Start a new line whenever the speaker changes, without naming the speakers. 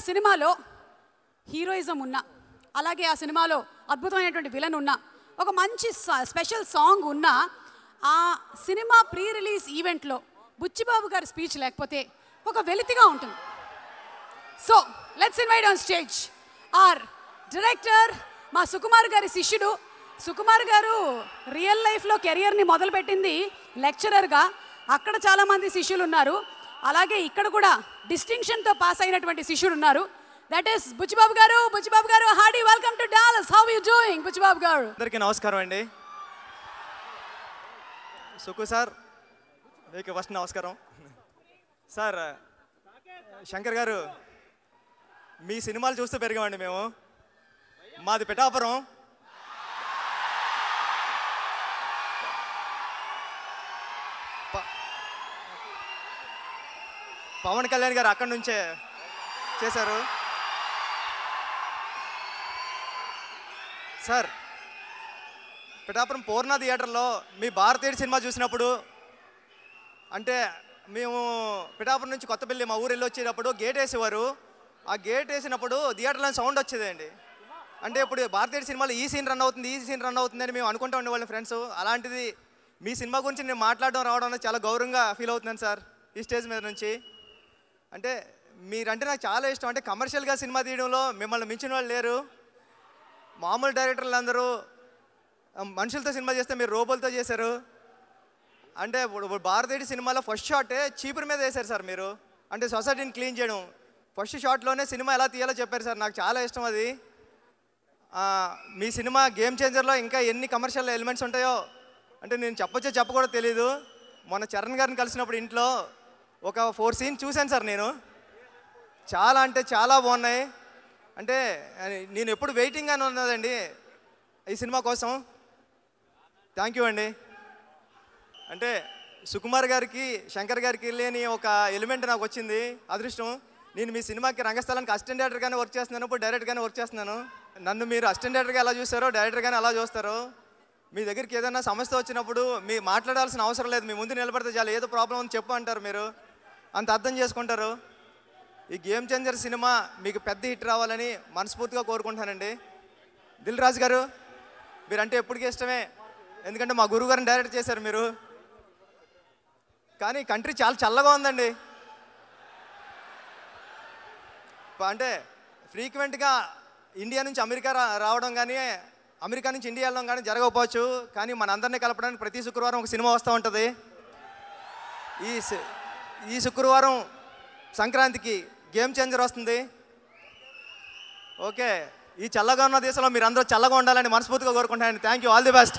సినిమాలో హీరోయిజం ఉన్నా, అలాగే ఆ సినిమాలో అద్భుతమైనటువంటి విలన్ ఉన్నా, ఒక మంచి స్పెషల్ సాంగ్ ఉన్నా, ఆ సినిమా ప్రీ రిలీజ్ ఈవెంట్లో బుచ్చిబాబు గారి స్పీచ్ లేకపోతే ఒక వెలితిగా ఉంటుంది. So let's invite on stage our director, మా సుకుమార్ గారి శిష్యుడు. సుకుమార్ గారు రియల్ లైఫ్లో కెరియర్ని మొదలుపెట్టింది లెక్చరర్గా, అక్కడ చాలామంది శిష్యులు ఉన్నారు. అలాగే ఇక్కడ కూడా డిస్టింక్షన్తో పాస్ అయినటువంటి శిష్యుడు ఉన్నారు. That is Buchibabu garu. Buchibabu garu, hearty welcome to Dallas. How you doing Buchibabu garu?
అందరికీ నమస్కారం అండి. సుకు సార్ మీకు ఫస్ట్ నమస్కారం. సార్ శంకర్ గారు, మీ సినిమాలు చూస్తూ పెరిగామండి మేము. మాది పిఠాపురం. పవన్ కళ్యాణ్ గారు అక్కడి నుంచే చేశారు. సార్ పిఠాపురం పూర్ణ థియేటర్లో మీ భారతీయుడు సినిమా చూసినప్పుడు, అంటే మేము పిఠాపురం నుంచి కొత్తపల్లి మా ఊరు వెళ్ళి వచ్చేటప్పుడు గేట్ వేసేవారు. ఆ గేట్ వేసినప్పుడు థియేటర్లో సౌండ్ వచ్చేదండి. అంటే ఇప్పుడు భారతీయుడు సినిమాలో ఈ సీన్ రన్ అవుతుంది, ఈ సీన్ రన్ అవుతుంది అని మేము అనుకుంటూ ఉండేవాళ్ళం ఫ్రెండ్స్. అలాంటిది మీ సినిమా గురించి నేను మాట్లాడడం రావడం అనేది చాలా గౌరవంగా ఫీల్ అవుతున్నాను సార్ ఈ స్టేజ్ మీద నుంచి. అంటే మీరంటే నాకు చాలా ఇష్టం. అంటే కమర్షియల్గా సినిమా తీయడంలో మిమ్మల్ని మించిన వాళ్ళు లేరు. మామూలు డైరెక్టర్లు అందరూ మనుషులతో సినిమా చేస్తే మీరు రోబోలతో చేశారు. అంటే ఇప్పుడు భారతీయుడి సినిమాలో ఫస్ట్ షాటే చీపురు మీద వేశారు సార్ మీరు. అంటే సొసైటీని క్లీన్ చేయడం ఫస్ట్ షాట్లోనే సినిమా ఎలా తీయాలో చెప్పారు సార్. నాకు చాలా ఇష్టం అది. మీ సినిమా గేమ్ చేంజర్లో ఇంకా ఎన్ని కమర్షియల్ ఎలిమెంట్స్ ఉంటాయో అంటే నేను చెప్పొచ్చో చెప్పకూడదు తెలీదు. మొన్న చరణ్ గారిని కలిసినప్పుడు ఇంట్లో ఒక 4 సీన్స్ చూశాను సార్ నేను. చాలా అంటే చాలా బాగున్నాయి. అంటే నేను ఎప్పుడు వెయిటింగ్గానే ఉన్నదండి ఈ సినిమా కోసం. థ్యాంక్ యూ అండి. అంటే సుకుమార్ గారికి శంకర్ గారికి లేని ఒక ఎలిమెంట్ నాకు వచ్చింది, అదృష్టం. నేను మీ సినిమాకి రంగస్థలానికి అసిస్టెంట్ డైరెక్టర్గానే వర్క్ చేస్తున్నాను, ఇప్పుడు డైరెక్టర్గానే వర్క్ చేస్తున్నాను. నన్ను మీరు అసిస్టెంట్ డైరెక్టర్గా ఎలా చూస్తారో డైరెక్టర్గానే అలా చూస్తారు. మీ దగ్గరికి ఏదైనా సమస్య వచ్చినప్పుడు మీ మాట్లాడాల్సిన అవసరం లేదు, మీ ముందు నిలబడితే చాలా ఏదో ప్రాబ్లం ఉంది చెప్పు అంటారు. మీరు అంత అర్థం చేసుకుంటారు. ఈ గేమ్ చేంజర్ సినిమా మీకు పెద్ద హిట్ రావాలని మనస్ఫూర్తిగా కోరుకుంటానండి. దిల్ రాజు గారు, మీరంటే ఎప్పటికీ ఇష్టమే, ఎందుకంటే మా గురువు గారిని డైరెక్ట్ చేశారు మీరు. కానీ కంట్రీ చాలా చల్లగా ఉందండి. అంటే ఫ్రీక్వెంట్గా ఇండియా నుంచి అమెరికా రావడం కానీ అమెరికా నుంచి ఇండియా వెళ్ళడం కానీ జరగకపోవచ్చు, కానీ మన అందరినీ కలపడానికి ప్రతి శుక్రవారం ఒక సినిమా వస్తూ ఉంటుంది. ఈ శుక్రవారం సంక్రాంతికి గేమ్ చేంజర్ వస్తుంది. ఓకే, ఈ చల్లగా ఉన్న దేశంలో మీరు అందరూ చల్లగా ఉండాలని మనస్ఫూర్తిగా కోరుకుంటానండి. Thank you, all the best.